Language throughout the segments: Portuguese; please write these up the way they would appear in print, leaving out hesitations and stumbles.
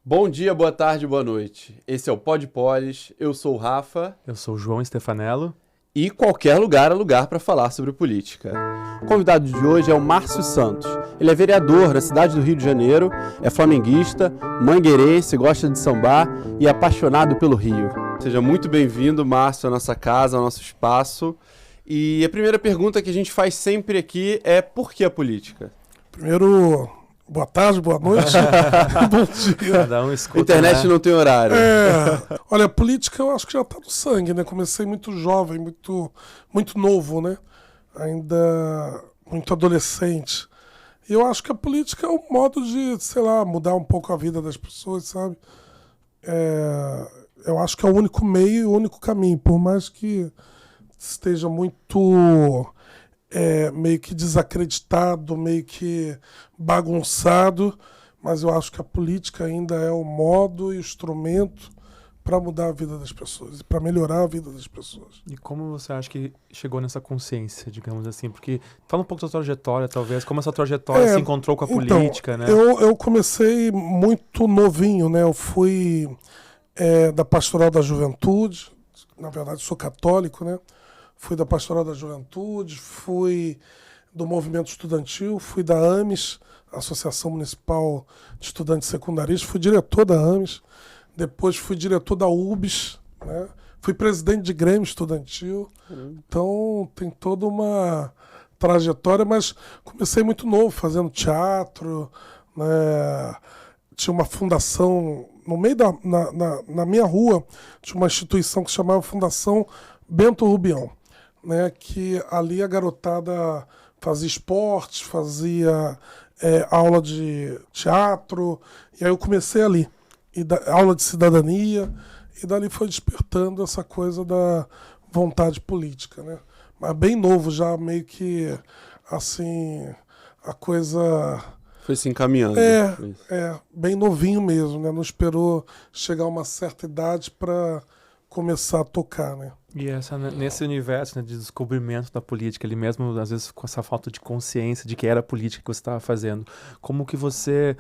Bom dia, boa tarde, boa noite. Esse é o Pod Polis, eu sou o Rafa. Eu sou o João Stefanello. E qualquer lugar é lugar para falar sobre política. O convidado de hoje é o Márcio Santos. Ele é vereador da cidade do Rio de Janeiro, é flamenguista, mangueirense, gosta de sambar e é apaixonado pelo Rio. Seja muito bem-vindo, Márcio, à nossa casa, ao nosso espaço. E a primeira pergunta que a gente faz sempre aqui é: por que a política? Primeiro, boa tarde, boa noite, bom dia. Cada um escuta, A internet, né? Não tem horário. Olha, a política eu acho que já tá no sangue, né? Comecei muito jovem, muito novo, né? Ainda muito adolescente. E eu acho que a política é um modo de, sei lá, mudar um pouco a vida das pessoas, sabe? Eu acho que é o único meio e o único caminho, por mais que esteja muito meio que desacreditado, meio que bagunçado, mas eu acho que a política ainda é o modo e o instrumento para mudar a vida das pessoas, para melhorar a vida das pessoas. E como você acha que chegou nessa consciência, digamos assim? Porque fala um pouco da sua trajetória, talvez, como essa trajetória se encontrou com a política, né? Eu comecei muito novinho, né? Eu fui da Pastoral da Juventude, na verdade sou católico, né? Fui da Pastoral da Juventude, fui do movimento estudantil, fui da AMES, Associação Municipal de Estudantes Secundaristas, fui diretor da AMES, depois fui diretor da UBS, né? Fui presidente de Grêmio Estudantil. Então tem toda uma trajetória, mas comecei muito novo, fazendo teatro, né? Tinha uma fundação, no meio na minha rua, tinha uma instituição que se chamava Fundação Bento Rubião, né, que ali a garotada fazia esportes, fazia aula de teatro, e aí eu comecei ali, aula de cidadania, e dali foi despertando essa coisa da vontade política, né? Mas bem novo já, meio que, assim, a coisa... Foi se encaminhando. Bem novinho mesmo, né? Não esperou chegar a uma certa idade para começar a tocar, né? E nesse universo, né, de descobrimento da política, ele mesmo, às vezes, com essa falta de consciência de que era a política que você estava fazendo, como que você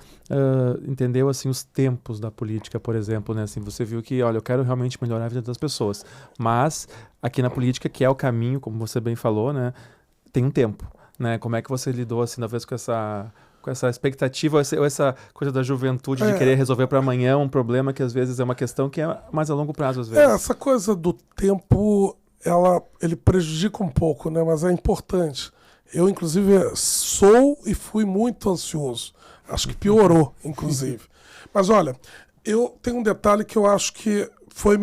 entendeu, assim, os tempos da política, por exemplo, né? Assim, você viu que, olha, eu quero realmente melhorar a vida das pessoas, mas aqui na política, que é o caminho, como você bem falou, né, tem um tempo, né? Como é que você lidou, assim, talvez com essa expectativa, ou essa coisa da juventude de querer resolver para amanhã um problema que às vezes é uma questão que é mais a longo prazo, às vezes. Essa coisa do tempo, ele prejudica um pouco, né? Mas é importante. Eu, inclusive, sou e fui muito ansioso. Acho que piorou, inclusive. Mas, olha, eu tenho um detalhe que eu acho que foi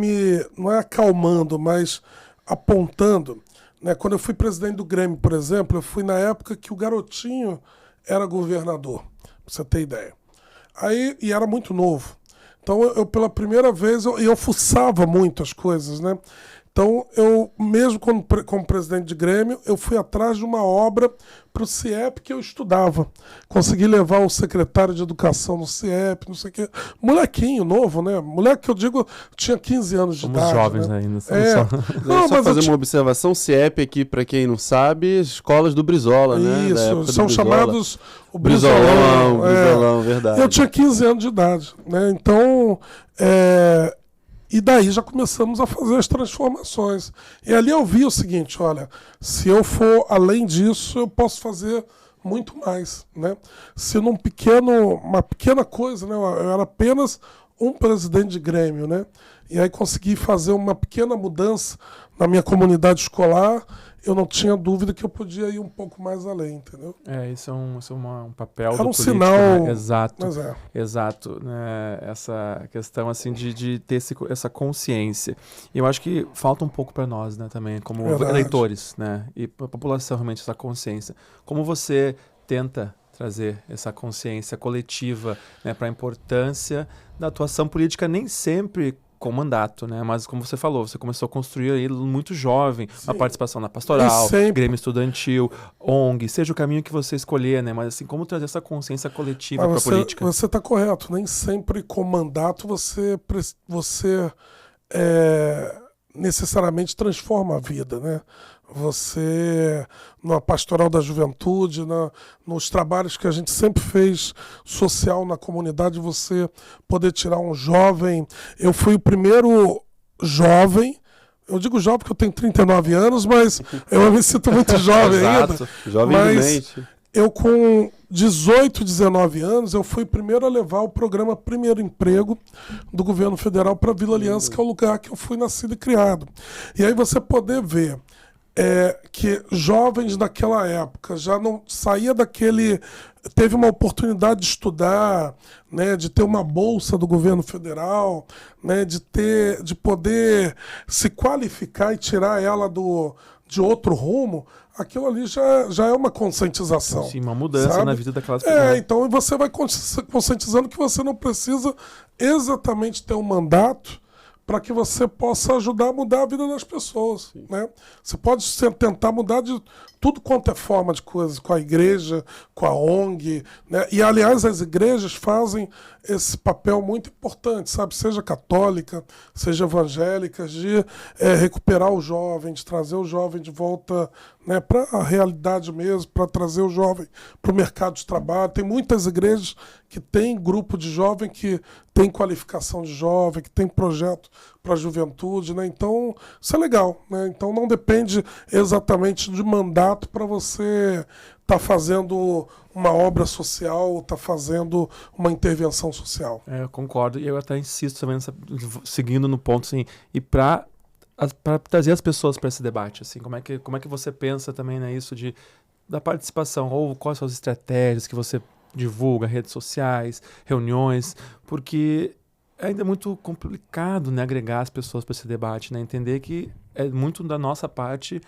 não é acalmando, mas apontando, né? Quando eu fui presidente do Grêmio, por exemplo, eu fui na época que o Garotinho era governador, pra você ter ideia. E era muito novo. Então, eu pela primeira vez, eu fuçava muito as coisas, né? Então, eu, mesmo como presidente de Grêmio, eu fui atrás de uma obra para o CIEP que eu estudava. Consegui levar o secretário de Educação no CIEP, não sei o quê. Molequinho, novo, né? Moleque que eu digo, tinha 15 anos de idade. Somos jovens, né? ainda. Só fazer uma observação, CIEP aqui, para quem não sabe, escolas do Brizola, né? Isso, são chamados o Brizolão, verdade. Eu tinha 15 anos de idade, né? Então, e daí já começamos a fazer as transformações. E ali eu vi o seguinte, olha, se eu for além disso, eu posso fazer muito mais, né? Se uma pequena coisa, né? Eu era apenas um presidente de Grêmio, né? E aí consegui fazer uma pequena mudança na minha comunidade escolar, eu não tinha dúvida que eu podia ir um pouco mais além, entendeu? Isso é um papel era do um político, sinal, né? Exato, mas exato, né? Essa questão, assim, de ter essa consciência. E eu acho que falta um pouco para nós, né, também, como eleitores, né, e para a população, realmente, essa consciência. Como você tenta trazer essa consciência coletiva, né, para a importância da atuação política, nem sempre com mandato, né? Mas como você falou, você começou a construir aí muito jovem, a participação na pastoral, Grêmio Estudantil, ONG, seja o caminho que você escolher, né? Mas assim, como trazer essa consciência coletiva para a política? Você está correto, nem sempre com mandato você necessariamente transforma a vida, né? você, na Pastoral da Juventude, nos trabalhos que a gente sempre fez social na comunidade, você poder tirar um jovem. Eu fui o primeiro jovem, eu digo jovem porque eu tenho 39 anos, mas eu me sinto muito jovem ainda. Jovem mas de mente. eu com 18, 19 anos, eu fui primeiro a levar o programa Primeiro Emprego do governo federal para Vila Aliança, que é o lugar que eu fui nascido e criado. E aí você poder ver que jovens daquela época já não saía daquele... Teve uma oportunidade de estudar, né, de ter uma bolsa do governo federal, né, de poder se qualificar e tirar ela de outro rumo. Aquilo ali já é uma conscientização. Sim, uma mudança, sabe? Na vida daquelas pessoas. Então você vai conscientizando que você não precisa exatamente ter um mandato para que você possa ajudar a mudar a vida das pessoas. Né? Você pode tentar mudar de tudo quanto é forma de coisas, com a igreja, com a ONG. Né? E, aliás, as igrejas fazem esse papel muito importante, sabe? Seja católica, seja evangélica, de recuperar o jovem, de trazer o jovem de volta, né, para a realidade mesmo, para trazer o jovem para o mercado de trabalho. Tem muitas igrejas que têm grupo de jovem, que tem qualificação de jovem, que tem projeto para a juventude, né? Então, isso é legal, né? Então, não depende exatamente de mandato para você estar fazendo uma obra social, estar fazendo uma intervenção social. Eu concordo, e eu até insisto também, seguindo no ponto, assim, e para trazer as pessoas para esse debate, assim, como é que você pensa também, né, isso da participação, ou quais são as estratégias que você divulga, redes sociais, reuniões, porque ainda é muito complicado, né, agregar as pessoas para esse debate, né, entender que é muito da nossa parte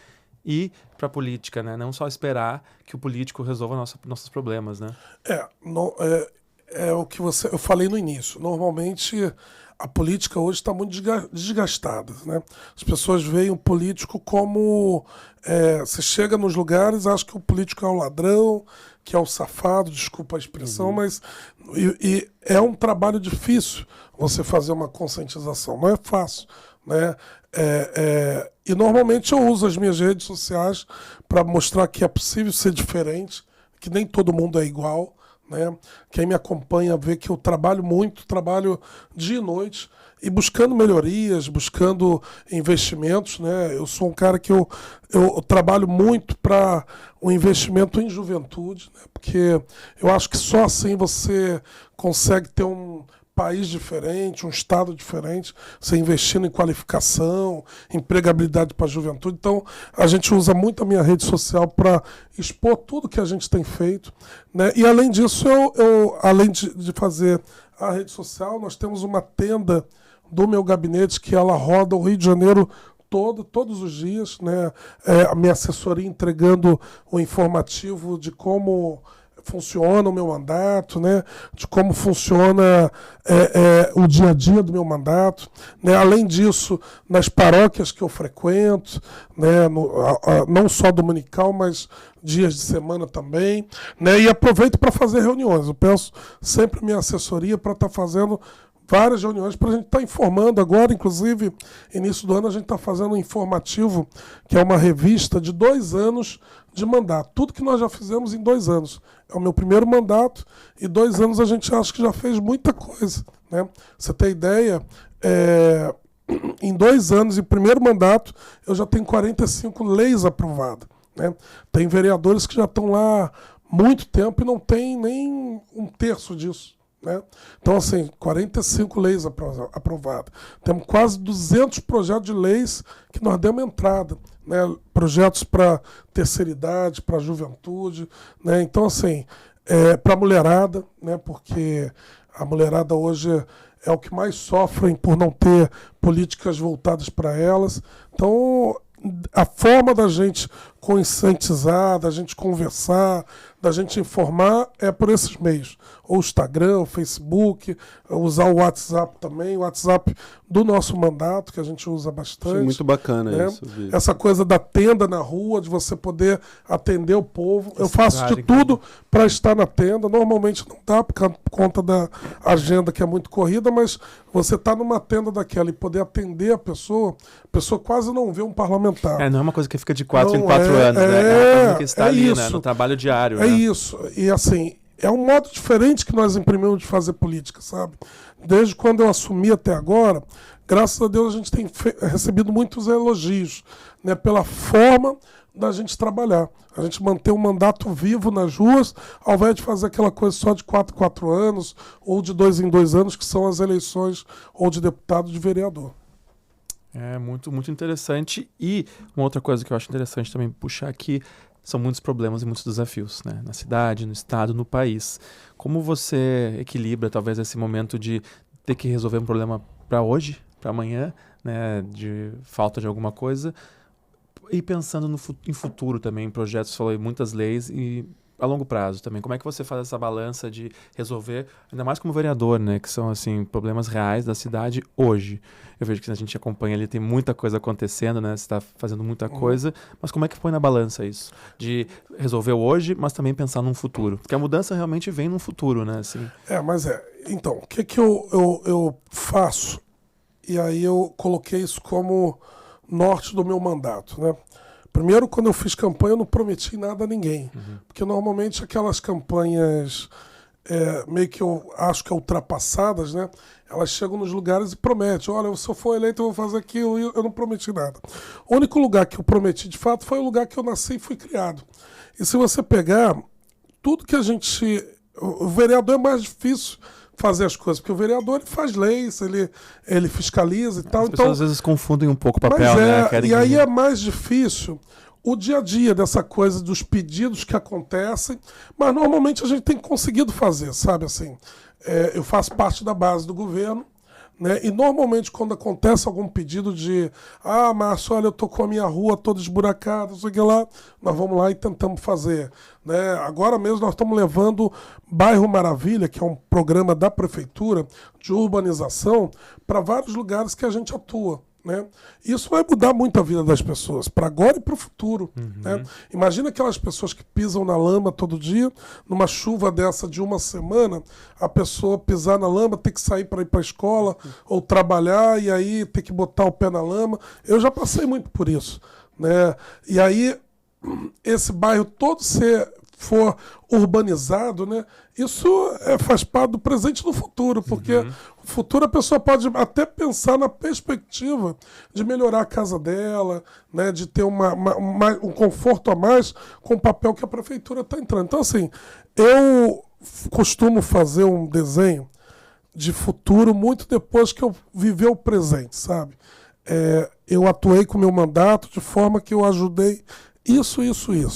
ir para a política, né, não só esperar que o político resolva nossos problemas, né. É o que eu falei no início. Normalmente a política hoje está muito desgastada, né? As pessoas veem o político como... você chega nos lugares, acha que o político é o ladrão, que é o safado, desculpa a expressão, mas e é um trabalho difícil você fazer uma conscientização, não é fácil, né? E normalmente eu uso as minhas redes sociais para mostrar que é possível ser diferente, que nem todo mundo é igual, né? Quem me acompanha vê que eu trabalho muito, trabalho dia e noite, e buscando melhorias, buscando investimentos, né? Eu sou um cara que eu trabalho muito para o investimento em juventude, né? Porque eu acho que só assim você consegue ter um país diferente, um estado diferente, você investindo em qualificação, empregabilidade para a juventude. Então, a gente usa muito a minha rede social para expor tudo que a gente tem feito, né? E, além disso, além de fazer a rede social, nós temos uma tenda do meu gabinete que ela roda o Rio de Janeiro todos os dias, né? A minha assessoria entregando o informativo de como funciona o meu mandato, né? De como funciona o dia a dia do meu mandato, né? Além disso, nas paróquias que eu frequento, né? Não só dominical, mas dias de semana também, né? E aproveito para fazer reuniões. Eu peço sempre minha assessoria para estar fazendo várias reuniões para a gente estar informando. Agora, inclusive, início do ano, a gente está fazendo um informativo, que é uma revista de 2 anos de mandato. Tudo que nós já fizemos em 2 anos. É o meu primeiro mandato, e 2 anos a gente acha que já fez muita coisa, né? Você tem ideia, em 2 anos, em primeiro mandato, eu já tenho 45 leis aprovadas, né? Tem vereadores que já estão lá muito tempo e não tem nem 1/3 disso, né? Então, assim, 45 leis aprovadas. Temos quase 200 projetos de leis que nós demos entrada, né? Projetos para terceira idade, para a juventude, né? Então, assim, para a mulherada, né? Porque a mulherada hoje é o que mais sofrem por não ter políticas voltadas para elas. Então, a forma da gente conscientizar, da gente conversar, da gente informar, é por esses meios. Ou Instagram, o Facebook, usar o WhatsApp também, o WhatsApp do nosso mandato, que a gente usa bastante. Achei muito bacana, né? Isso. Essa coisa da tenda na rua, de você poder atender o povo. Eu faço de tudo para estar na tenda. Normalmente não dá por conta da agenda que é muito corrida, mas você tá numa tenda daquela e poder atender a pessoa quase não vê um parlamentar. Não é uma coisa que fica de 4 em 4 anos, né? É uma coisa que está ali, né? No trabalho diário. É isso. E assim, é um modo diferente que nós imprimimos de fazer política, sabe? Desde quando eu assumi até agora, graças a Deus a gente tem recebido muitos elogios, né? Pela forma da gente trabalhar. A gente manter um mandato vivo nas ruas, ao invés de fazer aquela coisa só de 4 em 4 anos, ou de 2 em 2 anos, que são as eleições ou de deputado ou de vereador. É muito, muito interessante. E uma outra coisa que eu acho interessante também puxar aqui, são muitos problemas e muitos desafios, né? Na cidade, no estado, no país. Como você equilibra talvez esse momento de ter que resolver um problema para hoje, para amanhã, né? De falta de alguma coisa, e pensando em futuro também, em projetos, falei muitas leis e a longo prazo também. Como é que você faz essa balança de resolver, ainda mais como vereador, né? Que são, assim, problemas reais da cidade hoje. Eu vejo que a gente acompanha ali, tem muita coisa acontecendo, né? Você está fazendo muita coisa, mas como é que põe na balança isso? De resolver hoje, mas também pensar num futuro. Porque a mudança realmente vem num futuro, né? Assim. Então, o que eu faço? E aí eu coloquei isso como norte do meu mandato, né? Primeiro, quando eu fiz campanha, eu não prometi nada a ninguém. Porque normalmente aquelas campanhas meio que eu acho que ultrapassadas, né? Elas chegam nos lugares e prometem. Olha, se eu for eleito, eu vou fazer aquilo. E eu não prometi nada. O único lugar que eu prometi, de fato, foi o lugar que eu nasci e fui criado. E se você pegar tudo que a gente... O vereador é mais difícil fazer as coisas, porque o vereador ele faz leis, ele fiscaliza e tal. As pessoas às vezes confundem um pouco o papel, né? E aí é mais difícil o dia a dia dessa coisa dos pedidos que acontecem, mas normalmente a gente tem conseguido fazer, sabe assim? Eu faço parte da base do governo, né? E normalmente quando acontece algum pedido de Márcio, olha, eu tô com a minha rua toda esburacada, não sei o que lá, nós vamos lá e tentamos fazer, né? Agora mesmo nós estamos levando Bairro Maravilha, que é um programa da prefeitura de urbanização, para vários lugares que a gente atua, né? Isso vai mudar muito a vida das pessoas, para agora e para o futuro. Né? Imagina aquelas pessoas que pisam na lama todo dia, numa chuva dessa de uma semana, a pessoa pisar na lama, ter que sair para ir para a escola ou trabalhar e aí ter que botar o pé na lama. Eu já passei muito por isso. Né? E aí, esse bairro todo for urbanizado, né? Isso faz parte do presente e do futuro, porque o futuro a pessoa pode até pensar na perspectiva de melhorar a casa dela, né? De ter um conforto a mais com o papel que a prefeitura está entrando. Então, assim, eu costumo fazer um desenho de futuro muito depois que eu viver o presente, sabe? Eu atuei com o meu mandato de forma que eu ajudei isso.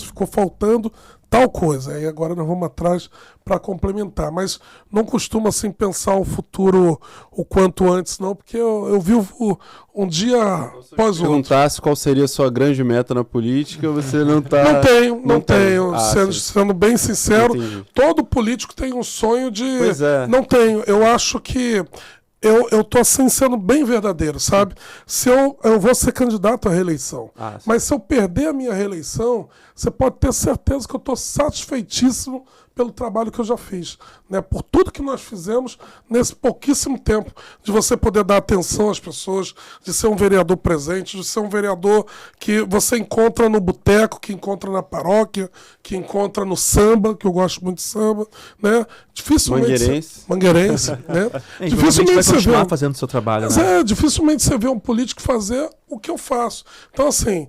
Ficou faltando tal coisa. E agora nós vamos atrás para complementar. Mas não costumo assim pensar o futuro o quanto antes, não, porque eu vivo um dia após o outro. Se perguntasse qual seria a sua grande meta na política, você não está... Não tenho. Sendo bem sincero, todo político tem um sonho de... Pois é. Não tenho. Eu acho que... Eu tô assim sendo bem verdadeiro, sabe? Se eu vou ser candidato à reeleição, mas se eu perder a minha reeleição, você pode ter certeza que eu tô satisfeitíssimo pelo trabalho que eu já fiz, né? Por tudo que nós fizemos nesse pouquíssimo tempo, de você poder dar atenção às pessoas, de ser um vereador presente, de ser um vereador que você encontra no boteco, que encontra na paróquia, que encontra no samba, que eu gosto muito de samba, né? Dificilmente... Mangueirense, né? Dificilmente você vê fazendo o seu trabalho, né? Dificilmente você vê um político fazer o que eu faço. Então, assim,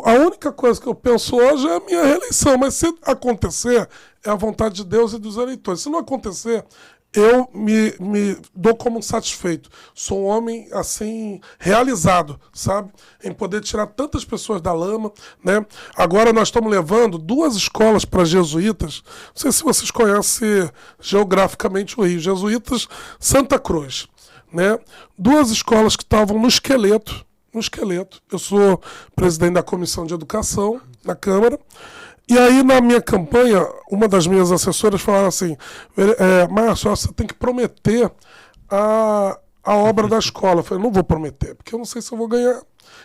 a única coisa que eu penso hoje é a minha reeleição, mas se acontecer, é a vontade de Deus e dos eleitores. Se não acontecer, eu me dou como satisfeito. Sou um homem, assim, realizado, sabe? Em poder tirar tantas pessoas da lama, né? Agora nós estamos levando 2 escolas para jesuítas. Não sei se vocês conhecem geograficamente o Rio. Jesuítas Santa Cruz, né? 2 escolas que estavam no esqueleto. Eu sou presidente da Comissão de Educação, na Câmara. E aí, na minha campanha, uma das minhas assessoras falaram assim, Márcio, você tem que prometer a obra da escola. Eu falei, não vou prometer, porque eu não sei se eu vou ganhar.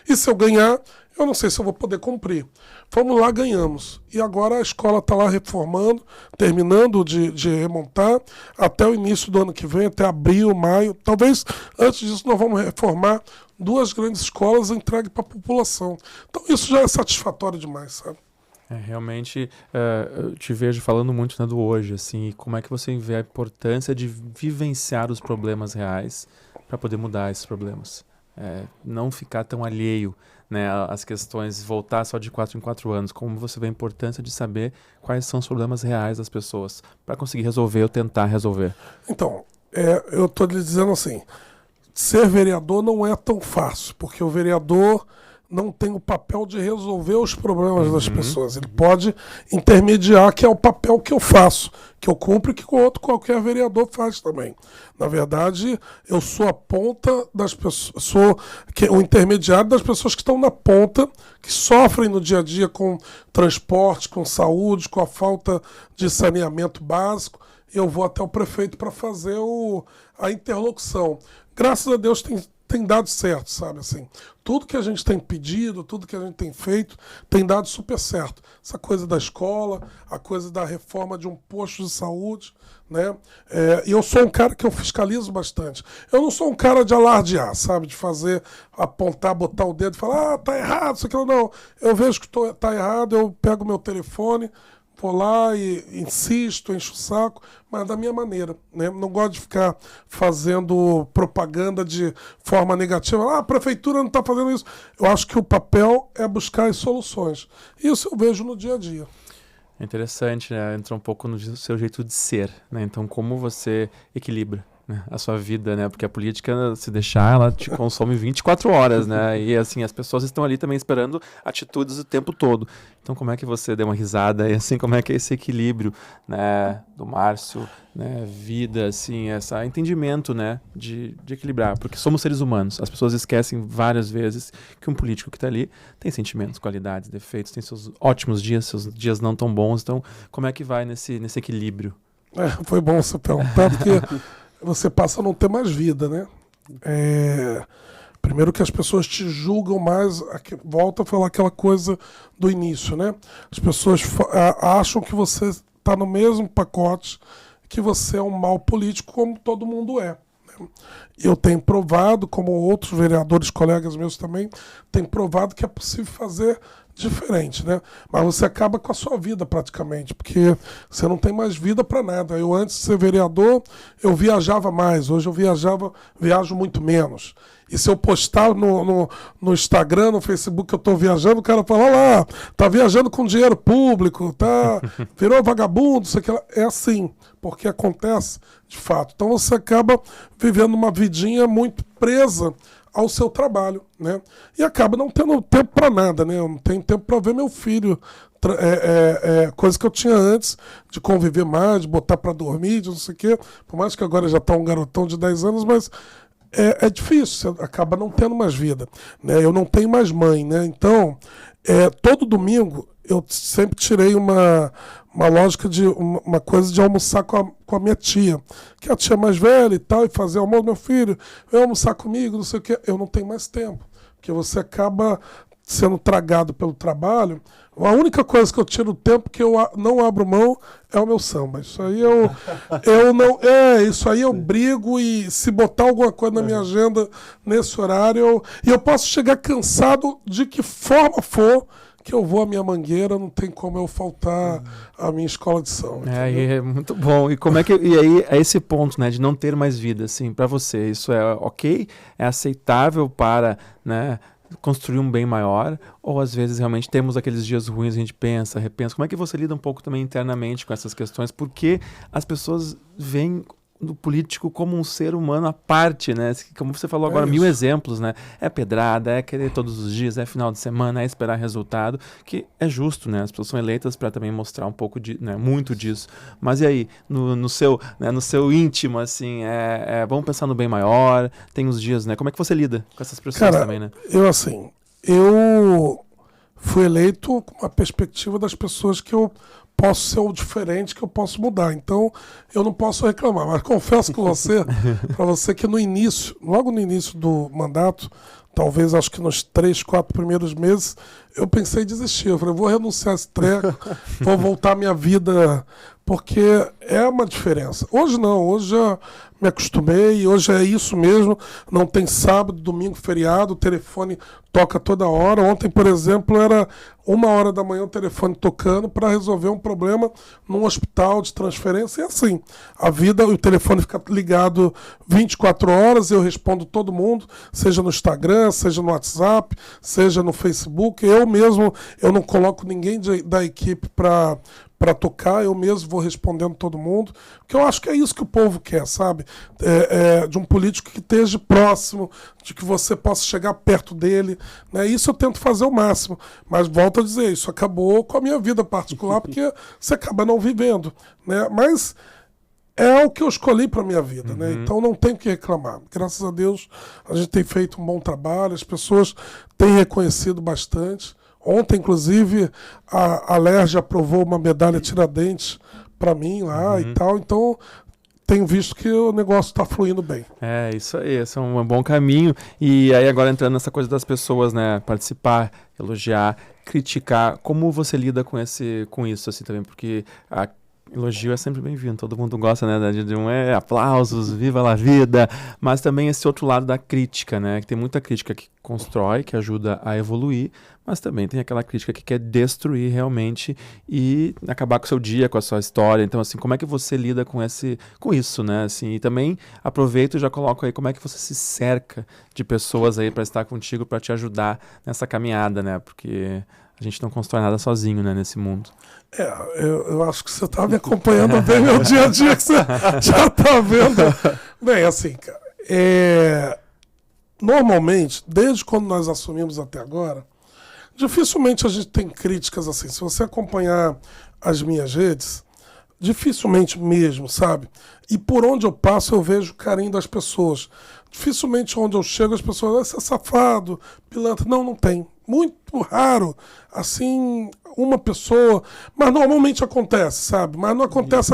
E se eu ganhar, eu não sei se eu vou poder cumprir. Fomos lá, ganhamos. E agora a escola está lá reformando, terminando de remontar, até o início do ano que vem, até abril, maio. Talvez antes disso nós vamos reformar 2 grandes escolas entregue para a população. Então isso já é satisfatório demais, sabe? Realmente, eu te vejo falando muito, né, do hoje, assim, e como é que você vê a importância de vivenciar os problemas reais para poder mudar esses problemas. Não ficar tão alheio, né, às questões, voltar só de 4 em 4 anos. Como você vê a importância de saber quais são os problemas reais das pessoas para conseguir resolver ou tentar resolver. Então, eu estou lhe dizendo assim, ser vereador não é tão fácil, porque o vereador não tem o papel de resolver os problemas das pessoas. Ele pode intermediar, que é o papel que eu faço, que eu cumpro e que qualquer vereador faz também. Na verdade, eu sou a ponta das pessoas, sou o intermediário das pessoas que estão na ponta, que sofrem no dia a dia com transporte, com saúde, com a falta de saneamento básico. Eu vou até o prefeito para fazer a interlocução. Graças a Deus tem dado certo, sabe, assim, tudo que a gente tem pedido, tudo que a gente tem feito, tem dado super certo. Essa coisa da escola, a coisa da reforma de um posto de saúde, né, e eu sou um cara que eu fiscalizo bastante. Eu não sou um cara de alardear, sabe, de fazer, apontar, botar o dedo e falar, tá errado, isso aqui não. Eu vejo que tá errado, eu pego meu telefone, vou lá e insisto, encho o saco, mas da minha maneira, né? Não gosto de ficar fazendo propaganda de forma negativa. A prefeitura não está fazendo isso. Eu acho que o papel é buscar as soluções. Isso eu vejo no dia a dia. É interessante, né? Entra um pouco no seu jeito de ser, né? Então, como você equilibra, né, a sua vida, né? Porque a política, se deixar, ela te consome 24 horas, né? E assim, as pessoas estão ali também esperando atitudes o tempo todo. Então, como é que você deu uma risada e assim, como é que é esse equilíbrio, né, do Márcio, né, vida, assim, esse entendimento, né, de equilibrar, porque somos seres humanos. As pessoas esquecem várias vezes que um político que está ali tem sentimentos, qualidades, defeitos, tem seus ótimos dias, seus dias não tão bons. Então, como é que vai nesse equilíbrio? Foi bom você perguntar, porque você passa a não ter mais vida, né? Primeiro que as pessoas te julgam mais, volta a falar aquela coisa do início, né? As pessoas acham que você está no mesmo pacote, que você é um mau político, como todo mundo é. Né? Eu tenho provado, como outros vereadores, colegas meus também, têm provado que é possível fazer diferente, né? Mas você acaba com a sua vida praticamente, porque você não tem mais vida para nada. Eu, antes de ser vereador, eu viajava mais. Hoje eu viajo muito menos. E se eu postar no Instagram, no Facebook que eu estou viajando, o cara fala, olha lá, tá viajando com dinheiro público, tá, virou vagabundo, isso aqui. É assim, porque acontece de fato. Então você acaba vivendo uma vidinha muito presa ao seu trabalho, né? E acaba não tendo tempo para nada, né? Eu não tenho tempo para ver meu filho, coisa que eu tinha antes, de conviver mais, de botar para dormir, de não sei o quê. Por mais que agora já está um garotão de 10 anos, mas é difícil, você acaba não tendo mais vida, né? Eu não tenho mais mãe, né? Então, todo domingo eu sempre tirei uma lógica de uma coisa de almoçar com a minha tia, que é a tia mais velha e tal, e fazer almoço, meu filho, vai almoçar comigo, não sei o quê. Eu não tenho mais tempo, porque você acaba sendo tragado pelo trabalho. A única coisa que eu tiro o tempo que eu não abro mão é o meu samba. Isso aí isso aí eu brigo, e se botar alguma coisa na minha agenda nesse horário, eu posso chegar cansado de que forma for, que eu vou à minha mangueira, não tem como eu faltar à minha escola de samba. É muito bom. E como e aí é esse ponto, né, de não ter mais vida, assim, para você, isso é ok? É aceitável para, né, construir um bem maior? Ou às vezes realmente temos aqueles dias ruins, a gente pensa, repensa? Como é que você lida um pouco também internamente com essas questões? Porque as pessoas veem do político como um ser humano à parte, né? Como você falou agora, 1000 exemplos, né? É pedrada, é querer todos os dias, é final de semana, é esperar resultado, que é justo, né? As pessoas são eleitas para também mostrar um pouco muito disso. Mas e aí, no seu íntimo, assim, vamos pensar no bem maior, tem os dias, né? Como é que você lida com essas pessoas também, né? Eu fui eleito com a perspectiva das pessoas que eu posso ser o diferente, que eu posso mudar. Então, eu não posso reclamar. Mas confesso com você, para você que no início, logo no início do mandato, talvez acho que nos 3, 4 primeiros meses, eu pensei em desistir. Eu falei, vou renunciar a esse treco, vou voltar à minha vida, porque é uma diferença. Hoje não, hoje já me acostumei, hoje é isso mesmo, não tem sábado, domingo, feriado, o telefone toca toda hora. Ontem, por exemplo, era 1h da manhã o telefone tocando para resolver um problema num hospital de transferência. E assim, a vida, o telefone fica ligado 24 horas, eu respondo todo mundo, seja no Instagram, seja no WhatsApp, seja no Facebook. Eu mesmo, eu não coloco ninguém da equipe para tocar, eu mesmo vou respondendo todo mundo, porque eu acho que é isso que o povo quer, sabe? De um político que esteja próximo, de que você possa chegar perto dele, né? Isso eu tento fazer o máximo, mas volto a dizer, isso acabou com a minha vida particular, porque você acaba não vivendo, né? Mas é o que eu escolhi para minha vida, né? Então não tem o que reclamar. Graças a Deus a gente tem feito um bom trabalho, as pessoas têm reconhecido bastante. Ontem, inclusive, a Alerj aprovou uma medalha Tiradentes para mim lá e tal. Então, tenho visto que o negócio está fluindo bem. É, isso aí. Esse é um bom caminho. E aí, agora entrando nessa coisa das pessoas, né? Participar, elogiar, criticar. Como você lida com isso, assim, também? Porque elogio é sempre bem-vindo, todo mundo gosta, né, de aplausos, viva la vida, mas também esse outro lado da crítica, né, que tem muita crítica que constrói, que ajuda a evoluir, mas também tem aquela crítica que quer destruir realmente e acabar com o seu dia, com a sua história. Então, assim, como é que você lida com isso, né, assim, e também aproveito e já coloco aí como é que você se cerca de pessoas aí para estar contigo, para te ajudar nessa caminhada, né, porque a gente não constrói nada sozinho, né, nesse mundo. Eu acho que você está me acompanhando bem meu dia a dia, que você já está vendo. Bem, assim, cara, normalmente, desde quando nós assumimos até agora, dificilmente a gente tem críticas assim. Se você acompanhar as minhas redes, dificilmente mesmo, sabe? E por onde eu passo eu vejo o carinho das pessoas. Dificilmente onde eu chego as pessoas, você é safado, pilantra. Não tem. Muito raro, assim, uma pessoa, mas normalmente acontece, sabe? Mas não acontece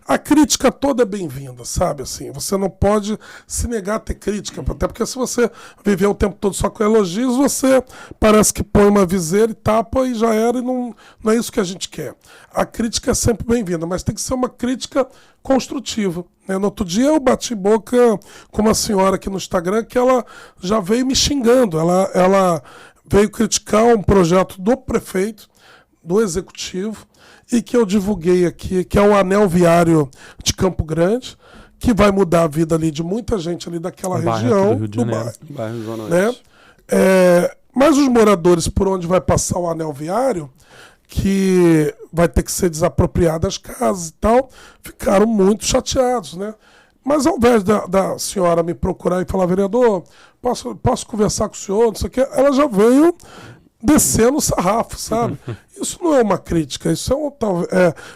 a crítica toda é bem-vinda, sabe? Assim, você não pode se negar a ter crítica, até porque se você viver o tempo todo só com elogios, você parece que põe uma viseira e tapa e já era, e não é isso que a gente quer. A crítica é sempre bem-vinda, mas tem que ser uma crítica construtiva, né? No outro dia eu bati boca com uma senhora aqui no Instagram que ela já veio me xingando, ela veio criticar um projeto do prefeito, do executivo, e que eu divulguei aqui, que é o anel viário de Campo Grande, que vai mudar a vida ali de muita gente ali daquela região, do bairro Zona né? Mas os moradores por onde vai passar o anel viário, que vai ter que ser desapropriado as casas e tal, ficaram muito chateados, né? Mas ao invés da senhora me procurar e falar, vereador, posso conversar com o senhor, não sei o quê, ela já veio descendo o sarrafo, sabe? Isso não é uma crítica, isso é um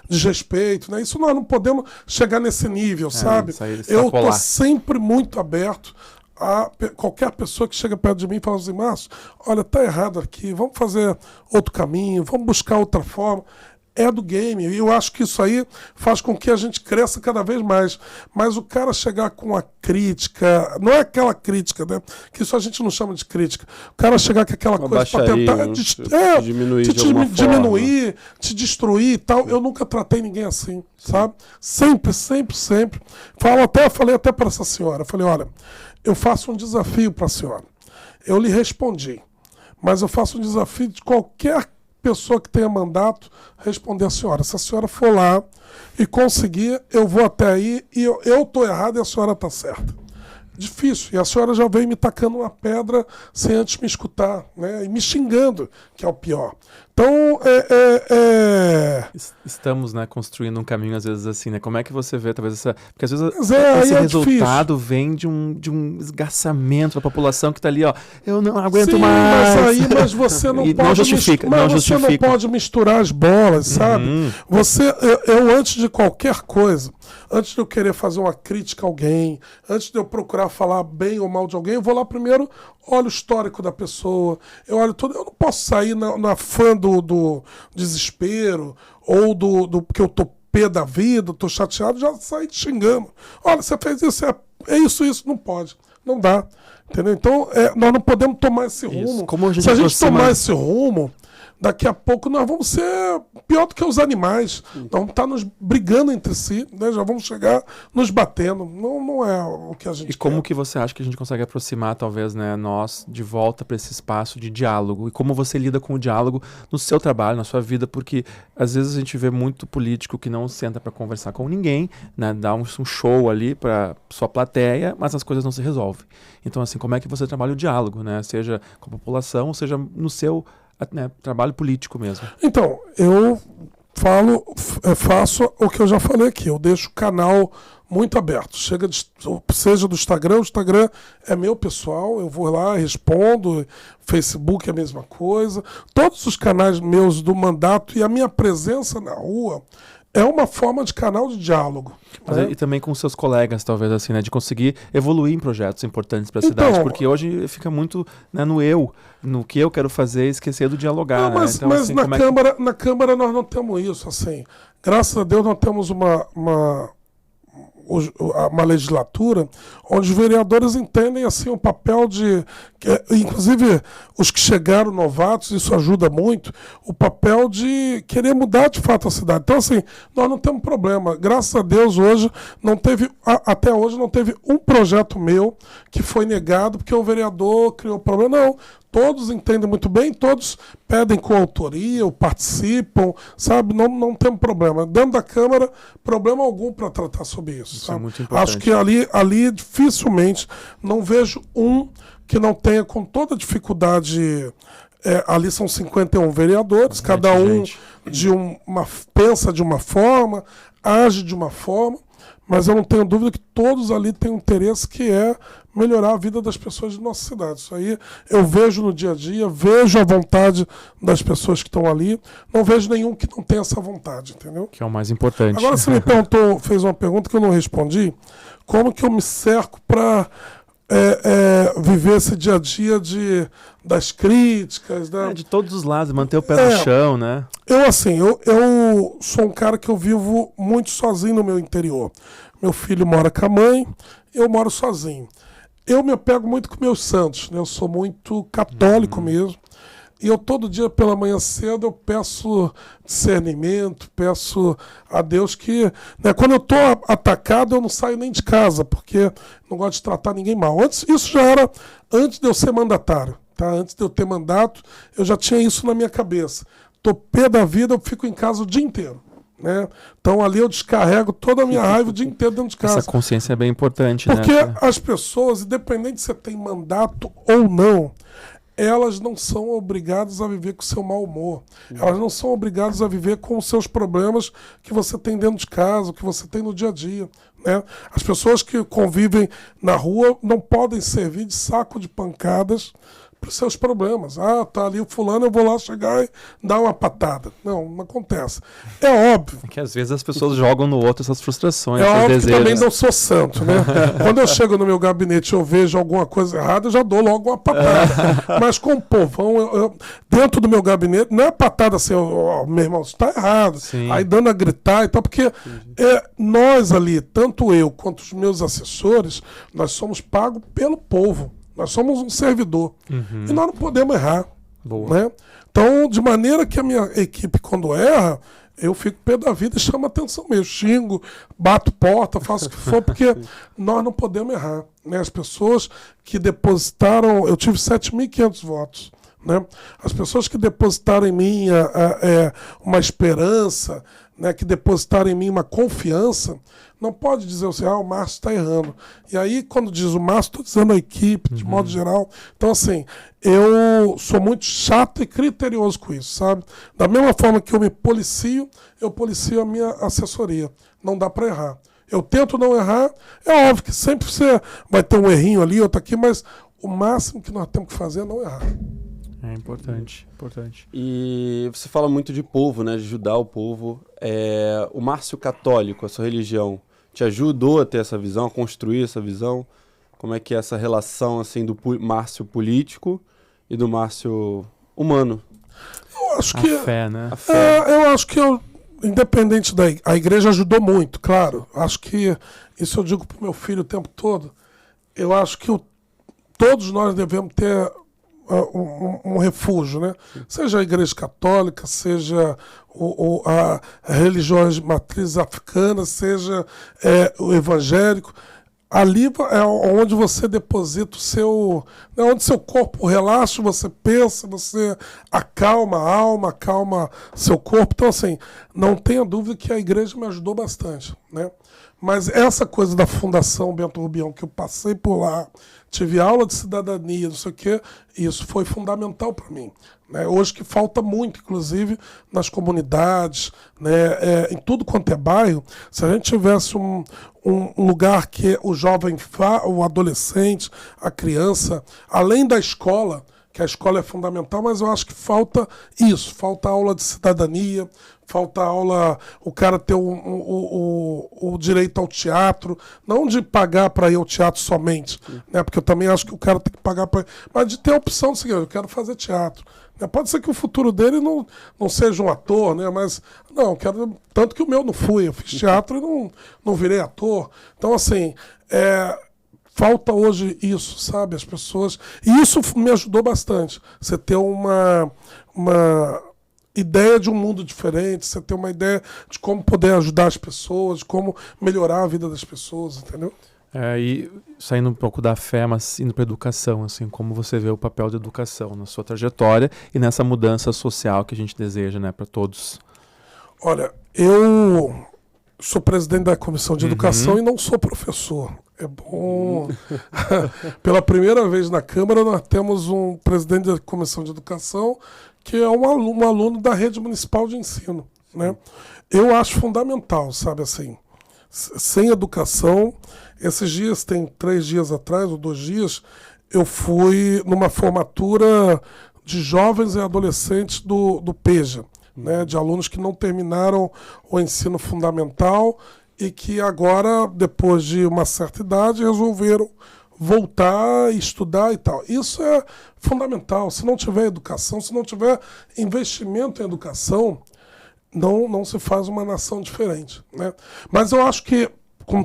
desrespeito, né? Isso nós não podemos chegar nesse nível, sabe? Eu estou sempre muito aberto a qualquer pessoa que chega perto de mim e fala assim, Márcio, olha, tá errado aqui, vamos fazer outro caminho, vamos buscar outra forma. É do game, e eu acho que isso aí faz com que a gente cresça cada vez mais. Mas o cara chegar com a crítica, não é aquela crítica, né? Que isso a gente não chama de crítica. O cara chegar com aquela coisa para tentar diminuir, te destruir e tal. Eu nunca tratei ninguém assim, sabe? Sempre. Falei até para essa senhora, falei, olha, eu faço um desafio para a senhora. Eu lhe respondi, mas eu faço um desafio de qualquer pessoa que tenha mandato responder a senhora. Se a senhora for lá e conseguir, eu vou até aí e eu estou errado e a senhora está certa. Difícil. E a senhora já veio me tacando uma pedra sem antes me escutar, né? E me xingando, que é o pior. Então, Estamos, né, construindo um caminho, às vezes, assim, né? Como é que você vê, talvez, essa... Porque, às vezes, esse resultado vem de um esgarçamento da população que tá ali, ó, eu não aguento mais. Mas você não pode... Não justifica, você não pode misturar as bolas, sabe? Eu, antes de qualquer coisa, antes de eu querer fazer uma crítica a alguém, antes de eu procurar falar bem ou mal de alguém, eu vou lá primeiro, olho o histórico da pessoa, eu olho tudo. Eu não posso sair na fã do desespero ou do porque eu tô pé da vida, tô chateado, já sair te xingando. Olha, você fez isso, é isso, não pode, não dá. Entendeu? Então, nós não podemos tomar esse rumo. Se a gente tomar esse rumo, daqui a pouco nós vamos ser pior do que os animais. Nós vamos estar nos brigando entre si, né? Já vamos chegar nos batendo. Não é o que a gente quer. E como que você acha que a gente consegue aproximar, talvez, né, nós de volta para esse espaço de diálogo? E como você lida com o diálogo no seu trabalho, na sua vida? Porque às vezes a gente vê muito político que não senta para conversar com ninguém, né, dá um show ali para sua plateia, mas as coisas não se resolvem. Então, assim, como é que você trabalha o diálogo, né? Seja com a população, ou seja no seu trabalho político mesmo? Então, eu faço o que eu já falei aqui, eu deixo o canal muito aberto, seja do Instagram, o Instagram é meu pessoal, eu vou lá, respondo, Facebook é a mesma coisa, todos os canais meus do mandato e a minha presença na rua é uma forma de canal de diálogo. Né? E também com seus colegas, talvez, assim, né? De conseguir evoluir em projetos importantes para a cidade. Porque hoje fica muito, né, no que eu quero fazer, esquecer do dialogar. Não, mas, né? Então, mas assim, na Câmara nós não temos isso. Assim. Graças a Deus nós temos uma legislatura onde os vereadores entendem assim o papel inclusive os que chegaram novatos, isso ajuda muito, o papel de querer mudar de fato a cidade. Então assim, nós não temos problema. Graças a Deus até hoje não teve um projeto meu que foi negado porque o vereador criou problema. Não. Todos entendem muito bem, todos pedem coautoria, participam, sabe? Não tem problema. Dentro da Câmara, problema algum para tratar sobre isso. Isso sabe? é muito importante. Acho que ali dificilmente não vejo um que não tenha com toda dificuldade. Ali são 51 vereadores, cada um pensa de uma forma, age de uma forma, mas eu não tenho dúvida que todos ali têm um interesse que é melhorar a vida das pessoas de nossa cidade. Isso aí eu vejo no dia a dia, vejo a vontade das pessoas que estão ali, não vejo nenhum que não tenha essa vontade, entendeu? Que é o mais importante. Agora você me fez uma pergunta que eu não respondi, como que eu me cerco para viver esse dia a dia das críticas, né? De todos os lados, manter o pé no chão, né? Eu sou um cara que eu vivo muito sozinho no meu interior. Meu filho mora com a mãe, eu moro sozinho. Eu me apego muito com meus santos, né? Eu sou muito católico mesmo. E eu todo dia pela manhã cedo eu peço discernimento, peço a Deus que... Né, quando eu estou atacado eu não saio nem de casa, porque não gosto de tratar ninguém mal. Isso já era antes de eu ser mandatário. Tá? Antes de eu ter mandato, eu já tinha isso na minha cabeça. Tô pé da vida, eu fico em casa o dia inteiro. Né? Então ali eu descarrego toda a minha raiva o dia inteiro dentro de casa. Essa consciência é bem importante, porque né? As pessoas, independente se você tem mandato ou não, elas não são obrigadas a viver com o seu mau humor. Elas não são obrigadas a viver com os seus problemas que você tem dentro de casa, que você tem no dia a dia. Né? As pessoas que convivem na rua não podem servir de saco de pancadas para os seus problemas. Tá ali o fulano, eu vou lá chegar e dar uma patada. Não acontece. É óbvio. Que às vezes as pessoas jogam no outro essas frustrações, esses desejos. Que também não sou santo, né? Quando eu chego no meu gabinete e eu vejo alguma coisa errada, eu já dou logo uma patada. Mas com o povão, dentro do meu gabinete, não é patada assim, meu irmão, isso está errado. Sim. Aí dando a gritar e tal, porque nós ali, tanto eu quanto os meus assessores, nós somos pagos pelo povo. Nós somos um servidor. E nós não podemos errar. Né? Então, de maneira que a minha equipe, quando erra, eu fico pé da vida e chamo a atenção mesmo. Xingo, bato porta, faço o que for, porque nós não podemos errar. Né? As pessoas que depositaram... Eu tive 7.500 votos. Né? As pessoas que depositaram em mim uma esperança, né, que depositaram em mim uma confiança, não pode dizer assim, o Márcio está errando. E aí, quando diz o Márcio, estou dizendo a equipe, de modo geral. Então, assim, eu sou muito chato e criterioso com isso, sabe? Da mesma forma que eu me policio, eu policio a minha assessoria. Não dá para errar. Eu tento não errar, é óbvio que sempre você vai ter um errinho ali, outro aqui, mas o máximo que nós temos que fazer é não errar. É importante, importante. E você fala muito de povo, né? De ajudar o povo. O Márcio católico, a sua religião, te ajudou a ter essa visão, a construir essa visão? Como é que é essa relação assim, do Márcio político e do Márcio humano? Eu acho que... A fé, né? A fé. Eu acho que independente a igreja ajudou muito, claro. Acho que isso eu digo pro meu filho o tempo todo. Eu acho que todos nós devemos ter um refúgio, né? Seja a igreja católica, seja a religiões de matriz africana, seja o evangélico. Ali é onde você deposita o seu... É onde seu corpo relaxa, você pensa, você acalma a alma, acalma seu corpo. Então, assim, não tenha dúvida que a igreja me ajudou bastante, né? Mas essa coisa da Fundação Bento Rubião, que eu passei por lá, tive aula de cidadania, não sei o quê, isso foi fundamental para mim. Né? Hoje que falta muito, inclusive, nas comunidades, né? Em tudo quanto é bairro, se a gente tivesse um lugar que o jovem, o adolescente, a criança, além da escola, que a escola é fundamental, mas eu acho que falta isso, falta aula de cidadania, falta aula, o cara ter o direito ao teatro, não de pagar para ir ao teatro somente, né? Porque eu também acho que o cara tem que pagar para... Mas de ter a opção de seguir, eu quero fazer teatro. Né? Pode ser que o futuro dele não seja um ator, né? Mas não, eu quero... Tanto que o meu não fui, eu fiz teatro e não virei ator. Então, assim, falta hoje isso, sabe? As pessoas... E isso me ajudou bastante. Você ter uma ideia de um mundo diferente, você ter uma ideia de como poder ajudar as pessoas, de como melhorar a vida das pessoas, entendeu? E saindo um pouco da fé, mas indo para a educação, assim, como você vê o papel da educação na sua trajetória e nessa mudança social que a gente deseja, né, para todos? Olha, eu sou presidente da Comissão de Educação e não sou professor. É bom. Pela primeira vez na Câmara, nós temos um presidente da Comissão de Educação que é um aluno da Rede Municipal de Ensino. Né? Eu acho fundamental, sabe assim, sem educação. Esses dias, tem 3 dias atrás, ou 2 dias, eu fui numa formatura de jovens e adolescentes do PEJA, né? De alunos que não terminaram o ensino fundamental e que agora, depois de uma certa idade, resolveram voltar a estudar e tal. Isso é fundamental. Se não tiver educação, se não tiver investimento em educação, não se faz uma nação diferente. Né? Mas eu acho que, com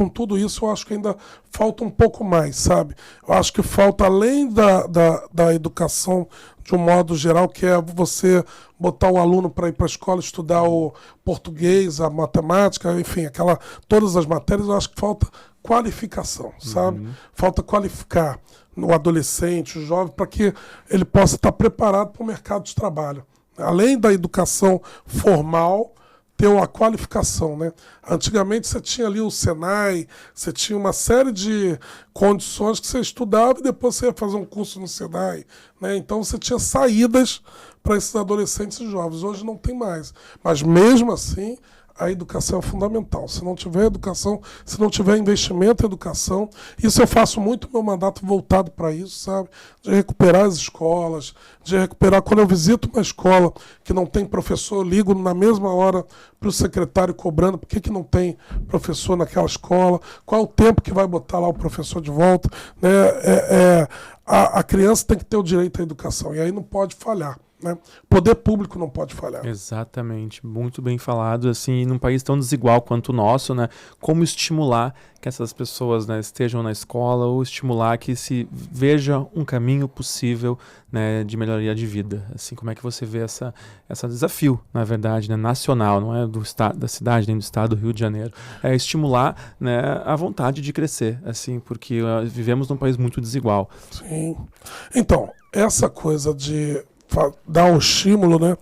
tudo isso, eu acho que ainda falta um pouco mais, sabe? Eu acho que falta, além da educação de um modo geral, que é você botar o aluno para ir para a escola estudar o português, a matemática, enfim, todas as matérias, eu acho que falta qualificação, sabe? Falta qualificar o adolescente, o jovem, para que ele possa estar preparado para o mercado de trabalho. Além da educação formal, ter uma qualificação, né? Antigamente você tinha ali o Senai, você tinha uma série de condições que você estudava e depois você ia fazer um curso no Senai, né? Então você tinha saídas para esses adolescentes e jovens. Hoje não tem mais. Mas mesmo assim, a educação é fundamental. Se não tiver educação, se não tiver investimento em educação, isso eu faço muito meu mandato voltado para isso, sabe? De recuperar as escolas, de recuperar... Quando eu visito uma escola que não tem professor, eu ligo na mesma hora para o secretário cobrando por que não tem professor naquela escola, qual é o tempo que vai botar lá o professor de volta. Né? A criança tem que ter o direito à educação, e aí não pode falhar. Né? Poder público não pode falhar. Exatamente, muito bem falado, assim, num país tão desigual quanto o nosso, né? Como estimular que essas pessoas, né, estejam na escola, ou estimular que se veja um caminho possível, né, de melhoria de vida. Assim, como é que você vê essa desafio, na verdade, né, nacional, não é do estado, da cidade, nem do estado do Rio de Janeiro, é estimular, né, a vontade de crescer, assim, porque vivemos num país muito desigual. Sim. Então, essa coisa de dar um estímulo, né?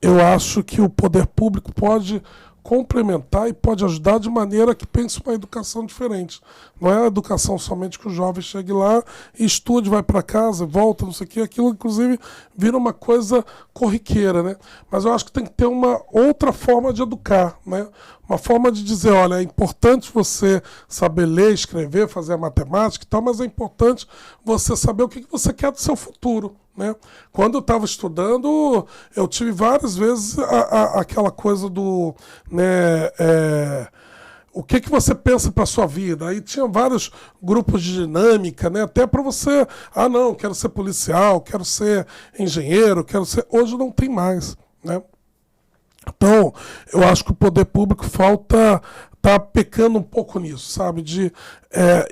eu acho que o poder público pode complementar e pode ajudar de maneira que pense uma educação diferente. Não é a educação somente que o jovem chegue lá e estude, vai para casa, volta, não sei o quê. Aquilo, inclusive, vira uma coisa corriqueira, né? Mas eu acho que tem que ter uma outra forma de educar, né? Uma forma de dizer, olha, é importante você saber ler, escrever, fazer a matemática e tal, mas é importante você saber o que você quer do seu futuro, né? Quando eu estava estudando, eu tive várias vezes aquela coisa do, né, o que você pensa para sua vida? Aí tinha vários grupos de dinâmica, né? Até para você, não, quero ser policial, quero ser engenheiro, quero ser... Hoje não tem mais, né? Então, eu acho que o poder público tá pecando um pouco nisso, sabe? De